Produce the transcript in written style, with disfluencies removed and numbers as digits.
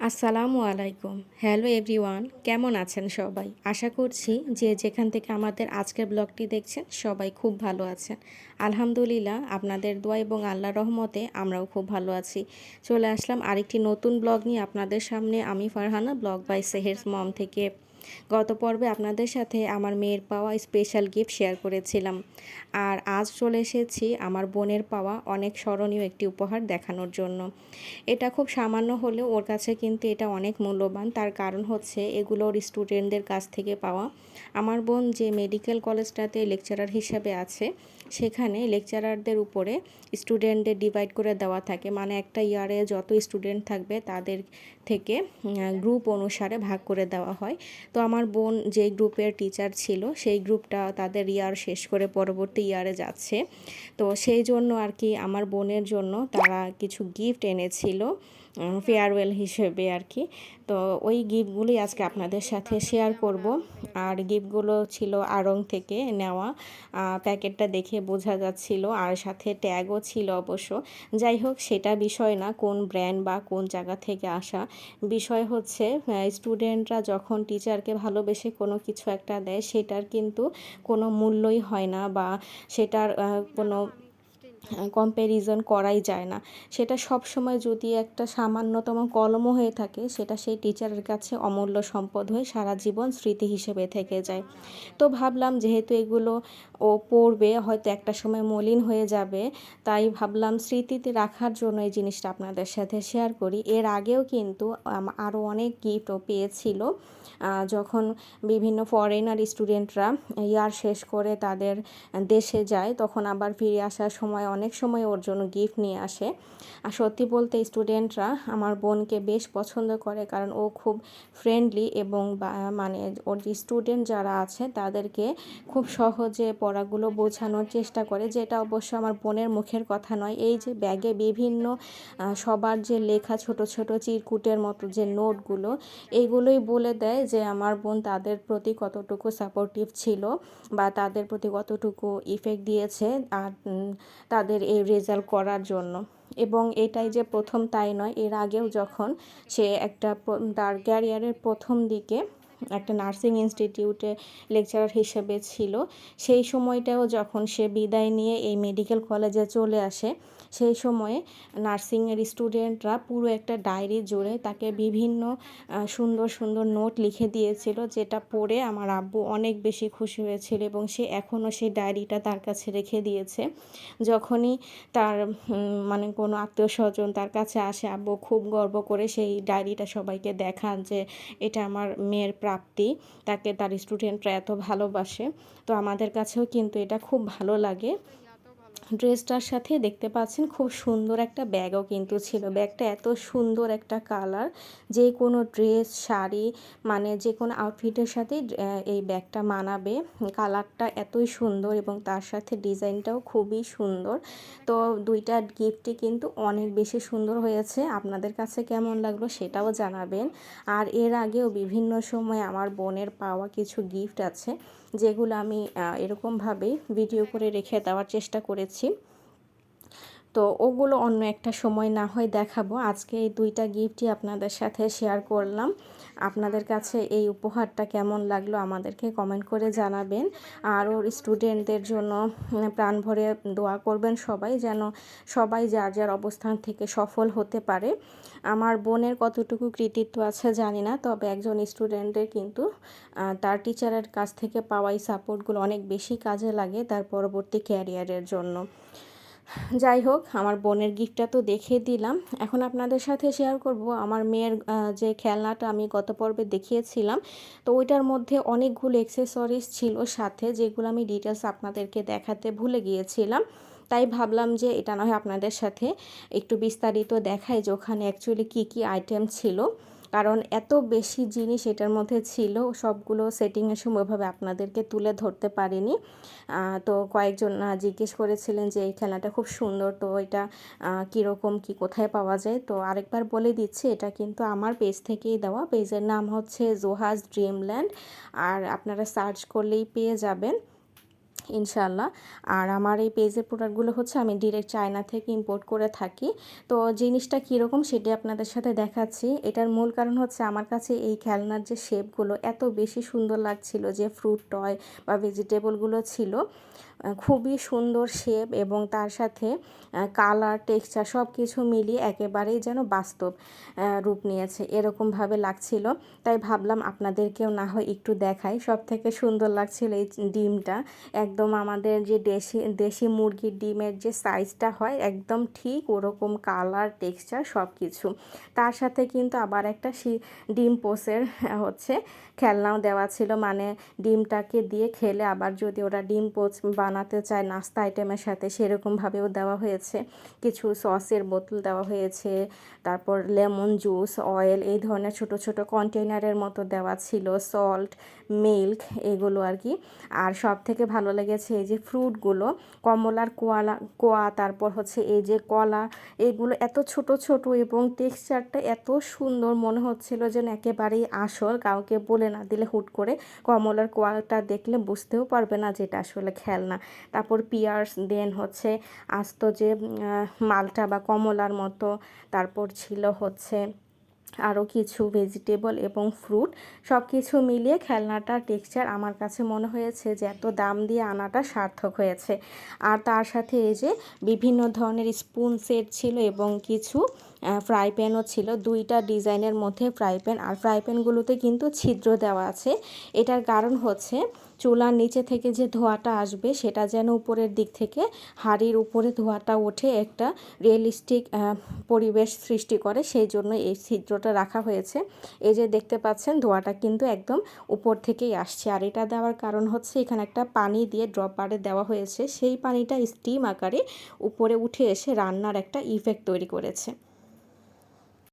আসসালামু আলাইকুম। Hello everyone, কেমন আছেন সবাই? আশা করছি যে যেখান থেকে আমাদের আজকের ব্লগটি দেখছেন সবাই খুব ভালো আছেন। আলহামদুলিল্লাহ, আপনাদের দোয়া এবং আল্লাহর রহমতে আমরাও খুব ভালো আছি। চলে আসলাম আরেকটি নতুন ব্লগ নিয়ে আপনাদের সামনে। আমি ফারহানা, ব্লগ বাই সেহেরস মম থেকে। গত পর্বে আপনাদের সাথে আমার মেয়ের পাওয়া স্পেশাল গিফট শেয়ার করেছিলাম। আর আজ চলে এসেছি আমার বোনের পাওয়া অনেক স্মরণীয় একটি উপহার দেখানোর জন্য। এটা খুব সামান্য হলেও ওর কাছে কিন্তু এটা অনেক মূল্যবান। তার কারণ হচ্ছে এগুলো ওর স্টুডেন্টদের কাছ থেকে পাওয়া। আমার বোন যে মেডিকেল কলেজটাতে লেকচারার হিসাবে আছে, সেখানে লেকচারারদের উপরে স্টুডেন্টদের ডিভাইড করে দেওয়া থাকে। মানে একটা ইয়ারে যত স্টুডেন্ট থাকবে তাদের থেকে গ্রুপ অনুসারে ভাগ করে দেওয়া হয়। তো আমার বোন যেই গ্রুপের টিচার ছিল সেই গ্রুপটা তাদের ইয়ার শেষ করে পরবর্তী ইয়ারে যাচ্ছে। তো সেই জন্য আর কি আমার বোনের জন্য তারা কিছু গিফট এনেছিল ফেয়ারওয়েল হিসেবে আর কি। তো ওই গিফটগুলি আজকে আপনাদের সাথে শেয়ার করব। আর গিফটগুলো ছিল আড়ং থেকে নেওয়া, প্যাকেটটা দেখে বোঝা যাচ্ছিল, আর সাথে ট্যাগও ছিল অবশ্য। যাই হোক, সেটা বিষয় না কোন ব্র্যান্ড বা কোন জায়গা থেকে আসা। বিষয় হচ্ছে স্টুডেন্টরা যখন টিচারকে ভালোবেসে কোনো কিছু একটা দেয়, সেটার কিন্তু কোনো মূল্যই হয় না, বা সেটার কোনো কম্প্যারিজন করাই যায় না। সেটা সব সময় যদি একটা সামান্যতম কলমও হয়ে থাকে, সেটা সেই টিচারের কাছে অমূল্য সম্পদ হয়ে সারা জীবন স্মৃতি হিসেবে থেকে যায়। তো ভাবলাম যেহেতু এগুলো ও পড়বে, হয়তো একটা সময় মলিন হয়ে যাবে, তাই ভাবলাম স্মৃতিতে রাখার জন্য এই জিনিসটা আপনাদের সাথে শেয়ার করি। এর আগেও কিন্তু আরও অনেক গিফট ও পেয়েছিল। যখন বিভিন্ন ফরেনার স্টুডেন্টরা ইয়ার শেষ করে তাদের দেশে যায়, তখন আবার ফিরে আসার সময় অনেক সময় ওর জন্য গিফট নিয়ে আসে। আর সত্যি বলতে স্টুডেন্টরা আমার বোনকে বেশ পছন্দ করে, কারণ ও খুব ফ্রেন্ডলি এবং মানে ওর যে স্টুডেন্ট যারা আছে তাদেরকে খুব সহজে পড়াগুলো বোঝানোর চেষ্টা করে, যেটা অবশ্য আমার বোনের মুখের কথা নয়। এই যে ব্যাগে বিভিন্ন সবার যে লেখা ছোট ছোট চিরকুটের মতো যে নোটগুলো, এইগুলোই বলে দেয় যে আমার বোন তাদের প্রতি কতটুকু সাপোর্টিভ ছিল, বা তাদের প্রতি কতটুকু ইফেক্ট দিয়েছে আর তাদের এই রেজাল্ট করার জন্য। এবং এটাই যে প্রথম তাই নয়, এর আগেও যখন সে একটা তার ক্যারিয়ারের প্রথম দিকে একটা নার্সিং ইনস্টিটিউটে লেকচারার হিসেবে ছিল, সেই সময়টাও যখন সে বিদায় নিয়ে এই মেডিকেল কলেজে চলে আসে, সেই সময়ে নার্সিংয়ের স্টুডেন্টরা পুরো একটা ডায়েরি জুড়ে তাকে বিভিন্ন সুন্দর সুন্দর নোট লিখে দিয়েছিল, যেটা পড়ে আমার আব্বু অনেক বেশি খুশি হয়েছিল, এবং সে এখনও সেই ডায়েরিটা তার কাছে রেখে দিয়েছে। যখনই তার মানে কোনো আত্মীয় স্বজন তার কাছে আসে, আব্বু খুব গর্ব করে সেই ডায়েরিটা সবাইকে দেখান যে এটা আমার মেয়ের প্রাপ্তি, তাকে তার স্টুডেন্টরা এত ভালোবাসে। তো আমাদের কাছেও কিন্তু এটা খুব ভালো লাগে। ড্রেসটার সাথে দেখতে পাচ্ছেন খুব সুন্দর একটা ব্যাগও কিন্তু ছিল। ব্যাগটা এত সুন্দর একটা কালার, যে কোনো ড্রেস, শাড়ি, মানে যে কোনো আউটফিটের সাথে এই ব্যাগটা মানাবে। কালারটা এতই সুন্দর এবং তার সাথে ডিজাইনটাও খুবই সুন্দর। তো দুইটা গিফটই কিন্তু অনেক বেশি সুন্দর হয়েছে। আপনাদের কাছে কেমন লাগলো সেটাও জানাবেন। আর এর আগেও বিভিন্ন সময় আমার বোনের পাওয়া কিছু গিফট আছে, যেগুলো আমি এরকমভাবেই ভিডিও করে রেখে দেওয়ার চেষ্টা করেছি। তো ওগুলো অন্য একটা সময় না হয় দেখাবো। আজকে এই দুইটা গিফটই আপনাদের সাথে শেয়ার করলাম। আপনাদের কাছে এই উপহারটা কেমন লাগলো আমাদেরকে কমেন্ট করে জানাবেন। আর ওর স্টুডেন্টদের জন্য প্রাণ ভরে দোয়া করবেন সবাই, যেন সবাই যার যার অবস্থান থেকে সফল হতে পারে। আমার বোনের কতটুকু কৃতিত্ব আছে জানি না, তবে একজন স্টুডেন্টের কিন্তু তার টিচারের কাছ থেকে পাওয়া এই সাপোর্টগুলো অনেক বেশি কাজে লাগে তার পরবর্তী ক্যারিয়ারের জন্য। যাই হোক, আমার বোনের গিফটটা তো দেখিয়ে দিলাম। এখন আপনাদের সাথে শেয়ার করব আমার মেয়ের যে খেলনাটা আমি গত পর্বে দেখিয়েছিলাম। তো ওইটার মধ্যে অনেকগুলো অ্যাক্সেসরিজ ছিল সাথে, যেগুলো আমি ডিটেলস আপনাদেরকে দেখাতে ভুলে গিয়েছিলাম। তাই ভাবলাম যে এটা না হয় আপনাদের সাথে একটু বিস্তারিত দেখাই যে ওখানে অ্যাকচুয়ালি কী কী আইটেম ছিল, কারণ এত বেশি জিনিস এটার মধ্যে ছিল, সবগুলো সেটিংয়ের সময় ওইভাবে আপনাদেরকে তুলে ধরতে পারিনি। তো কয়েকজন জিজ্ঞেস করেছিলেন যে এই খেলনাটা খুব সুন্দর, তো এটা কীরকম কি কোথায় পাওয়া যায়। তো আরেকবার বলে দিচ্ছি, এটা কিন্তু আমার পেজ থেকেই দেওয়া। পেজের নাম হচ্ছে জোহাজ ড্রিমল্যান্ড, আর আপনারা সার্চ করলেই পেয়ে যাবেন। ইনশাআল্লাহ। আর আমার এই পেজের প্রোডাক্টগুলো হচ্ছে আমি ডিরেক্ট চায়না থেকে ইম্পোর্ট করে থাকি। তো জিনিসটা কীরকম সেটি আপনাদের সাথে দেখাচ্ছি। এটার মূল কারণ হচ্ছে আমার কাছে এই খেলনার যে শেপগুলো এত বেশি সুন্দর লাগছিল, যে ফ্রুট টয় বা ভেজিটেবলগুলো ছিল খুবই সুন্দর শেপ, এবং তার সাথে কালার টেক্সচার সব কিছু মিলিয়ে একেবারেই যেন বাস্তব রূপ নিয়েছে এরকমভাবে লাগছিল। তাই ভাবলাম আপনাদেরকেও না হয় একটু দেখাই। সব থেকে সুন্দর লাগছিল এই ডিমটা, একদম আমাদের যে দেশি মুরগির ডিমের যে সাইজটা হয় একদম ঠিক ওরকম কালার টেক্সচার সব কিছু। তার সাথে কিন্তু আবার একটা ডিম পোসের হচ্ছে খেলনাও দেওয়া ছিল, মানে ডিমটাকে দিয়ে খেলে আবার যদি ওরা ডিম পোচ বানাতে চায় নাস্তা আইটেমের সাথে সেরকমভাবেও দেওয়া হয়েছে। কিছু সসের বোতল দেওয়া হয়েছে, তারপর লেমন জুস, অয়েল, এই ধরনের ছোট ছোট কন্টেইনারের মতো দেওয়া ছিল, সল্ট, মিল্ক, এগুলো আর কি। আর সব থেকে ভালো লেগেছে এই যে ফ্রুটগুলো, কমলার কোয়া, তারপর হচ্ছে এই যে কলা, এগুলো এত ছোট ছোট এবং টেক্সচারটা এত সুন্দর মনে হচ্ছিল যেন একেবারেই আসল। কাউকে বলে না দিলে হুট করে কমলার কোয়াটা দেখলে বুঝতেও পারবে না যেটা আসলে খেলনা। তারপর পিয়ার্স, দেন হচ্ছে আস্ত যে মালটা বা কমলার মতো, তারপর ছিল হচ্ছে আরও কিছু ভেজিটেবল এবং ফ্রুট, সব কিছু মিলিয়ে খেলনাটার টেক্সচার আমার কাছে মনে হয়েছে যে এত দাম দিয়ে আনাটা সার্থক হয়েছে। আর তার সাথে এই যে বিভিন্ন ধরনের স্পুন সেট ছিল এবং কিছু ফ্রাই প্যানও ছিল, দুইটা ডিজাইনের মধ্যে ফ্রাই প্যান। আর ফ্রাই প্যানগুলোতে কিন্তু ছিদ্র দেওয়া আছে। এটার কারণ হচ্ছে চুলার নিচে থেকে যে ধোঁয়াটা আসবে সেটা যেন উপরের দিক থেকে হাঁড়ির উপরে ধোঁয়াটা ওঠে, একটা রিয়েলিস্টিক পরিবেশ সৃষ্টি করে, সেই জন্য এই ছিদ্রটা রাখা হয়েছে। এই যে দেখতে পাচ্ছেন ধোঁয়াটা কিন্তু একদম উপর থেকেই আসছে। আর এটা দেওয়ার কারণ হচ্ছে এখানে একটা পানি দিয়ে ড্রপ বারে দেওয়া হয়েছে, সেই পানিটা স্টিম আকারে উপরে উঠে এসে রান্নার একটা ইফেক্ট তৈরি করেছে।